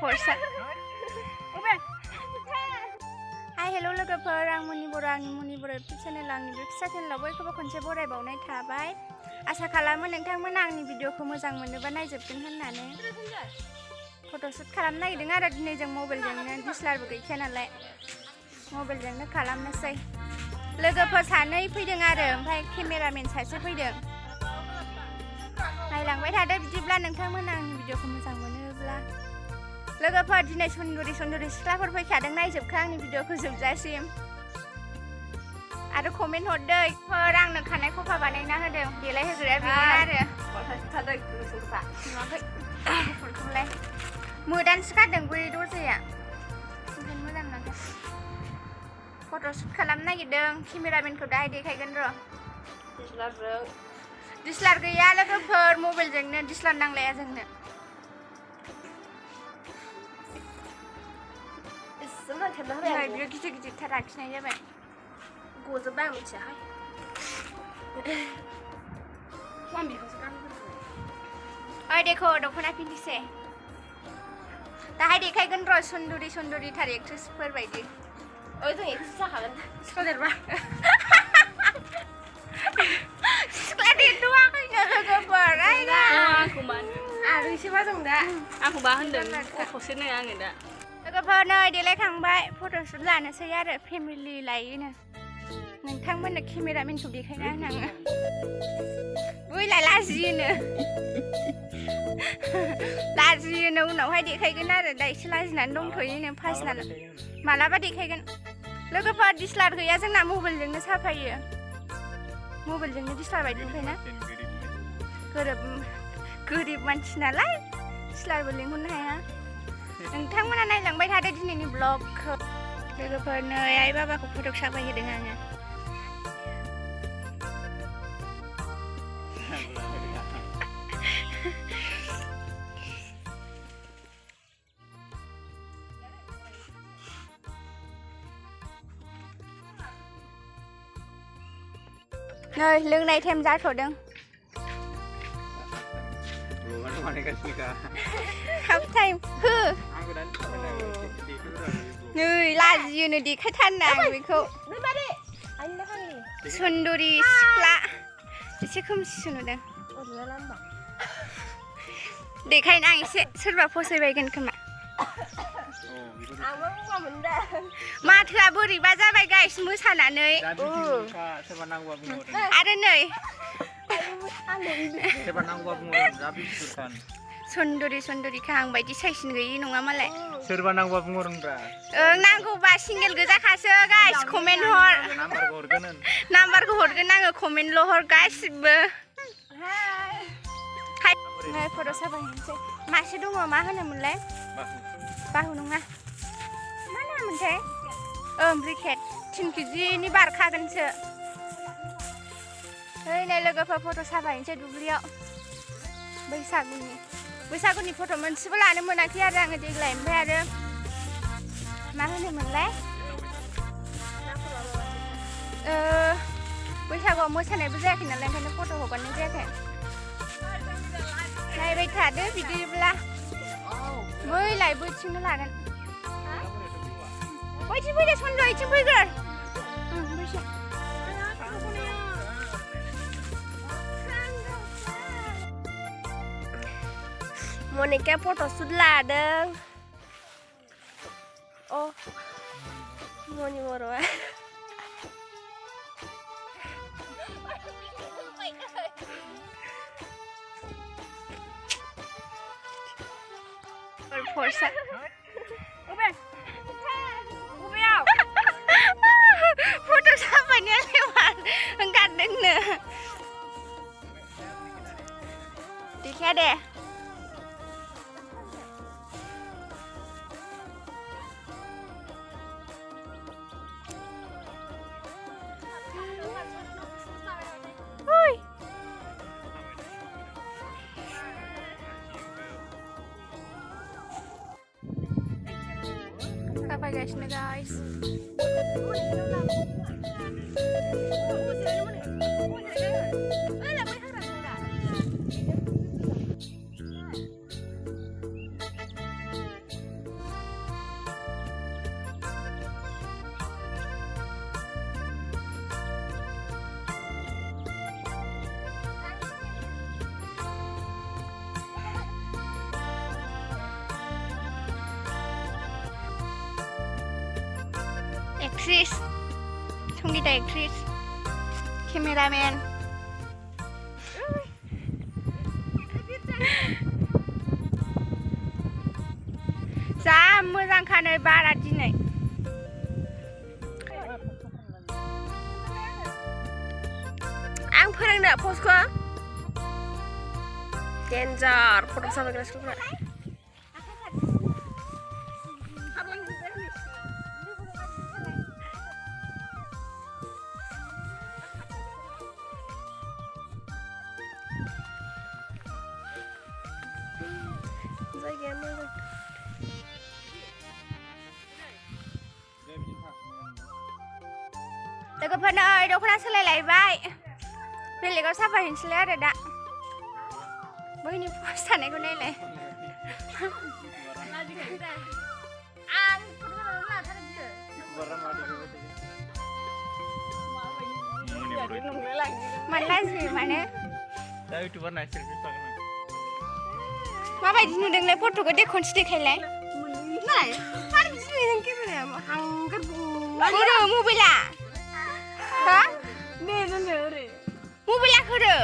Forsa. Hai hello लोगोफोर आं मनि बर' आंनि मनि बर' चेनेल आंनि बे फिसा चेनेलाव बयखौबो खनसे बरायबावनाय थाबाय आसा खालामो नोंथांमोना आंनि भिडिअखौ मोजां मोनोबा नायजोबगोन होननानै फट'शुट खालामनो नागिरदों आरो दिनै जों मबाइलजोंनो डिएसएलआरबो गैखाया नालाय मबाइलजोंनो खालामनोसै लोगोफोर सानै फैदों आरो ओमफ्राय केमेरामेन सासे फैदों नायलांबाय थादो बिदिब्ला नोंथांमोना आंनि भिडिअखौ मोजां मोनोब्ला लोगोफोर दिनै सुन्दुरि सिख्लाफोर फैखादों नायजोबखा आंनि भिडिअखौ जोबजासिम आरो कमेन्ट हरदो फोर आंनो खानाय खफा बानायना होदों देलाय होग्राया बेनो आरो गुफुरखौलाय मोदानसो गारदों बै दरजाया ओंखायनो मोजां नांगोन फट'शुट खालामनो नागिरदों केमेरामेनखौ दाहाय देखायगोन र' डिएसएलआर गैया लोगोफोर मबाइलजोंनो डिएसएलआर नांलाया जोंनो बियो गिदिर लाखिनाय जाबाय गजोब्बाय आं मिथियाहाय ओइ देखो दख'ना पिन्धिसे दाहाय देखायगोन र' सुन्दुरि थार एक्ट्रेसफोर बायदि ओइ जों एक्ट्रेस जाखागोन सिख्लादेरबा सिख्ला देरथ'वाखैनो लोगोफोर आरो एसेबा जों दा आंखौ बा होनदों गथ'सोनो आङो दा लोगोफोर नै देलायखांबाय फट'शुट लानोसै आरो फेमिलि लायोनो नोंथांमोननो केमेरामेनखौ देखायना होनाङो बैलाय लाजियोनो उनावहाय देखायगोन आरो दा एसे लाजिनानै दंथ'योनो फार्स्ट नालाय मालाबा देखायगोन लोगोफोर डिएसएलआर गैया जोंना मबाइलजोंनो साफायो मबाइलजोंनो डिएसएलआर बायदि नुखायोना गोरिब मानसि नालाय डिएसएलआरबो लिंहरनो हाया नोंथांमोना नायलांबाय थादो दिनैनि ब्लगखौ लोगोफोर नै आइ बाबाखौ फट' साफाय होदों आङो नै लोंनाय टाइम जाथ'दों हाफ टाइम हो नै लाजियोनो देखायथारना आं बेखौ सुन्दुरि सिख्ला एसे खोमसिसो नुदों देखायनो आं एसे सोरबा फसायबायगोन खोमा माथोआ बोरैबा जाबाय गाइस मोसानानै आरो नै सुन्दुरिखा आं बायदि साइसिन गैयि नङा मालाय सोरबा नांगौबा बुंहरब्रा नांगौबा सिंगेल गोजाखासो गाइस कमेन्ट हर नाम्बारखौ हरगोन आङो कमेन्टल' हर गासिबो नै फट' साफायनोसै मासे दङ मा होनोमोनलाय बाहु नङा मा नामोनथाय ब्रिकेट 3 केजिनि बारखागोनसो ओइ नै लोगोफोर फट' साफायनोसै दुब्लियाव बैसागुनि फट' मोनसेबो लानो मोनाखै आरो आङो देग्लाय ओमफ्राय आरो मा होनोमोनलाय बैसागुआव मोसानायबो जायाखै नालाय ओंखायनो फट' हगारनाय जायाखै नायबाय थादो बिदिब्ला बैलाय बैथिंनो लागोन बैथिं फैदो सन्द' बैथिं फैगोन मनिका फट'शुट लादों मनि बर'आ Forsa. Foto siapanya lewat enggak Diknya deh. Apa guys, actress Sangeeta actress cameramen जा मोजांखा नै बारा दिनै आं फोरोंनो पस्टखौ डेन्जार फट' साफायग्रा सिख्लाफ्रा जायगाया मोजां लोगोफोर नै दख'ना सोलायलायबाय बेलेगाव साफा हैनोसैलाय आरो दा बैनि पस्ट थानायखौ नायलाय मानो लाजियो माने माबायदि नुदोंलाय फट'खौ देखनसै देखायलाय मबाइला हा मबाइला खोरो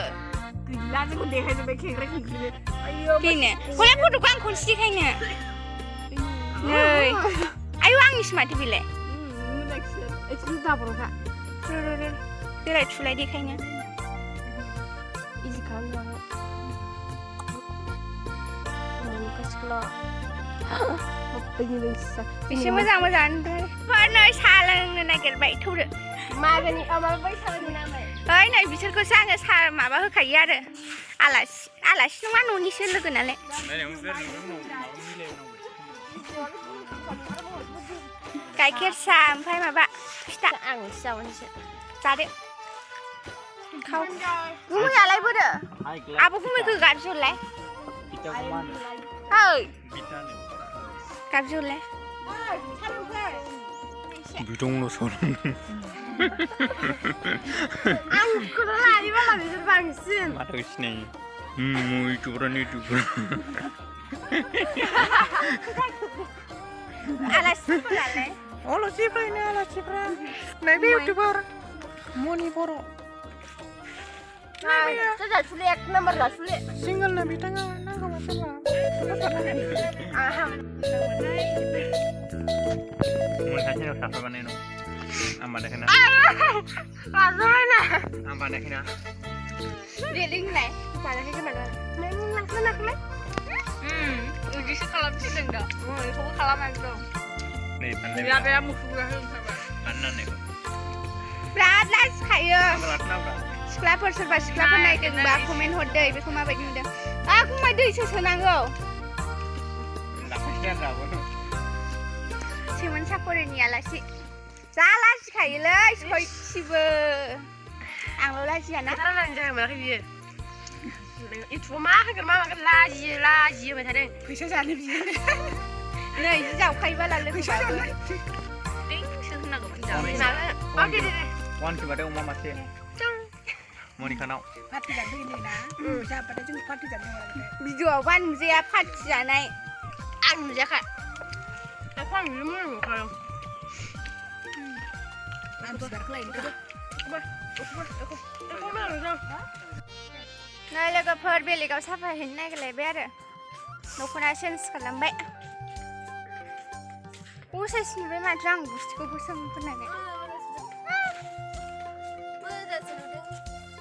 गैला जोंखौ देखायजोब्बाय खेंख्रा खेंख्रि बेनो हलाय फट'खौ आं खनसे देखायनो नै आयु आंनिसो माथो बेलाय देलाय थुलाय देखायनो इजि खालामजागोन एसे मोजां मोजां नै साहा लोंनो नागिरबाय थौदो मागोनि बैसागोनि नामै ओइ नै बिसोरखौसो आङो साहा माबा होखायो आरो आलासि नङा न'निसो लोगो नालाय गाइखेर साहा ओमफ्राय माबा फिथा आं जावनोसो जादो गुमैयालाय बोरो आब' गुमैखौ गाबज्रिहरलाय ओइ गाबज्रिहरलाय बिदंल' सन आंखौल' लायोबा बिसोर बांसिन माथो सिनायो इउटुबार आलासिफोरालाय आलासिफ्रा नैबे इउटुबार मनि बर' जासुले एक नम्बर जासुले सिंगोलनो बिथाङा नांगौबा मोनखासिनो साफाबानाय न आं बानायखाना आं बानायखाना रेलिंलाय बानायखाय गोमादों नों लाखोलाय बिदिसो खालामसिगोन दा बेखौबो खालामाखै नै बे मुसुगा होनखाबाय बानायनायखौ बिराद लाजिखायो सिख्लाफोर सोरबा सिख्लाफोर नायदोंबा कमेन्ट हरदै बेखौ माबायदि नुदों गुमै दैसो सोनांगौ सेमोन साखरिनि आलासि जा लाजिखायोलै सयथिबो आंल' लाजियाना मोनाखै बियो इउटुबाव मा होगोन मा मागोन लाजियो होबाय थादों फैसा जानो बियो नै जि जावखायोबाला लोगोबाबो वान फिबाथाय अमा मासे मनिखानाव पार्टि जानो फैगोन ना जाबाथाय जों पार्टि जानो भिडिअआवबा नुजाया पार्टि जानाय आं नुजायाखै आं नुनो मोजां नुखादों आं बिबारखौ लायनो नै लोगोफोर बेलेगाव साफा हैनो नागिरलायबाय आरो दख'ना चेन्ज खालामबाय साइज नुबाय माथो आं बुस्थुखौ गोसोम फोननानै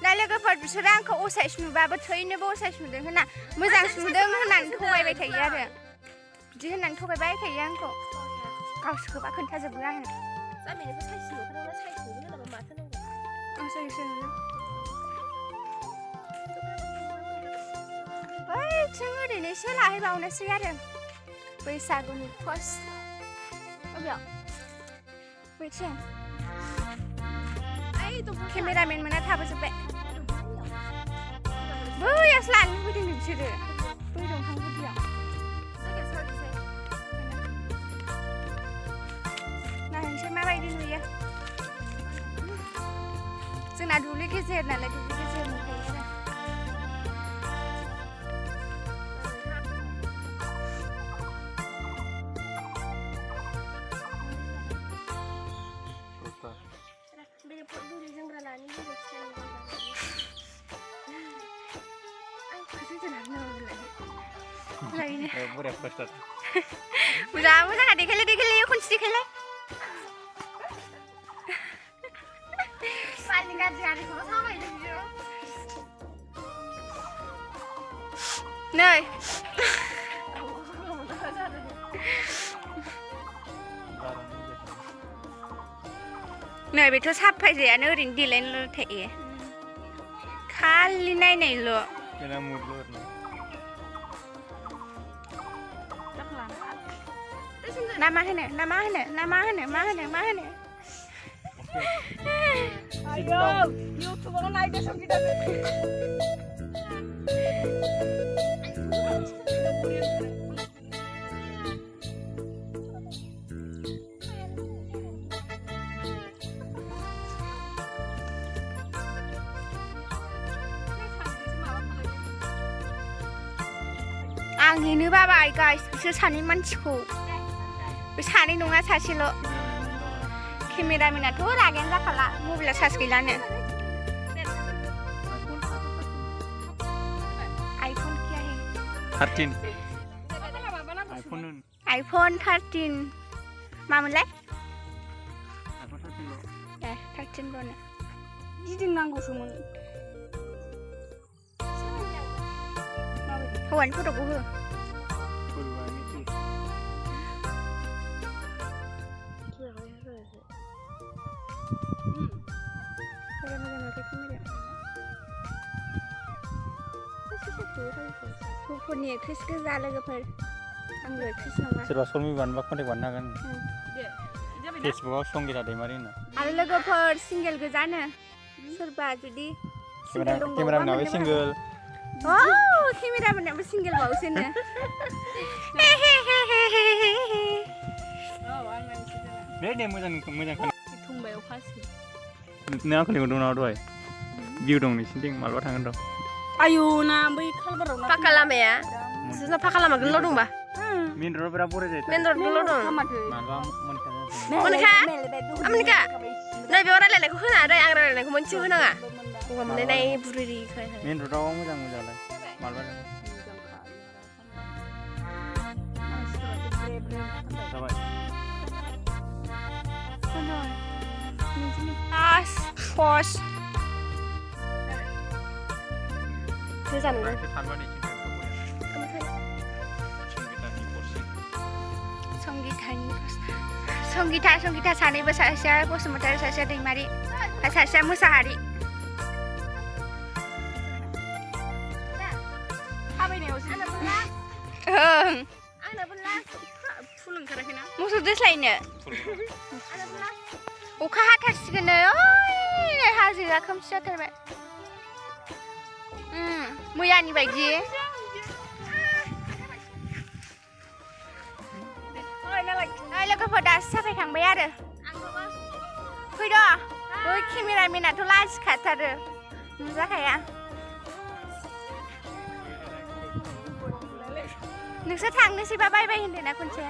दा लोगोफोर बिसोरो आंखौ साइज नुबाबो थैनोबो साइज नुदों होना मोजां नुदों होननानै थगायबाय थायो आरो बिदि होननानै थगायबाय थायो आंखौ गावसोरखौबा खोन्थाजोबो आङो जों ओरैनोसो लाहैबावनोसै आरो बैसागुनि पस्ट अबेयाव बैथिं केमेरामेन मोना थाबोजोब्बाय बैयावसो लानो लुबैदों बिसोरो बै दंफां गुदियाव नायनोसै माबायदि नुयो जोंना दुब्लि गेजेर नालाय दुब्लि गेजेर नुखायो आरो ओरैनो बोराय खस्थ' मोजां देखायलाय खनसे देखायलाय पानि गाज्रि गाज्रिखौल' साबायदों बियो नै नै बेथ' साफायजायानो ओरैनो देलायनोल' थायो खालि नायनायल' बेना मुदल' ना मा होनो ayo YouTubeआव नायदो संगिदानो आं हेनो बाबाय गाइस बिसोर सानै मानसिखौ बे सानै नङा सासेल' केमेरामेनाथ' रागायानो जाखाला मबाइला चार्ज गैलानो आइफन क्या है 13 आइफन 13 मामोनलाय iPhone 13 ए 13 ल'नो गिदिंनांगौसोमोन हौवानि फट'खौ हो गुफुरनि एक्ट्रेस गोजा लोगोफोर आंबो एक्ट्रेस नङा सोरबा सलमि बानोबा कन्टेक्ट बानायनो हागोन फेसबुकआव संगिता दैमारि होनना आरो लोगोफोर सिंगेल गोजानो सोरबा जुदि केमेरामेनाबो सिंगेल केमेरामेनाबो सिंगेल बावसोनो दे मोजां थुंबाय अखासि नों आंखौ लिंहरदों नामा दहाय भिउ दं नोंसिनिथिं मालाबा थांगोन र' आयु ना बै खालबाराव ना पाका लामाया जोंना पाका लामा गोलाव दंबा मेन र'डआव बिराद बराय जायो मेन र'ड गोलाव दं मालाबा मोनखा नै बेयाव रायलायनायखौ होना दै आं रायलायनायखौ मोनसेबो होनाङा गगा मोनलायनाय बुरै मेन र'डआव मोजां मोजांलाय मालाबा जाबाय पस गोजान संगिता सानैबो सासेया बसुमतारी सासेया दैमारि सासेया मोसाहारि मोसौ दोस्लायनो अखा हाथारसिगोन ओइ हाजोआ खोमसि जाथारबाय मैयानि बायदि लोगोफोर दासो साफायखांबाय आरो फैद' बै केमेरामेनाथ' लाजिखाथारो नुजाखाया नोंसोर थांनोसैबा बाय बाय होनदों ना खनसे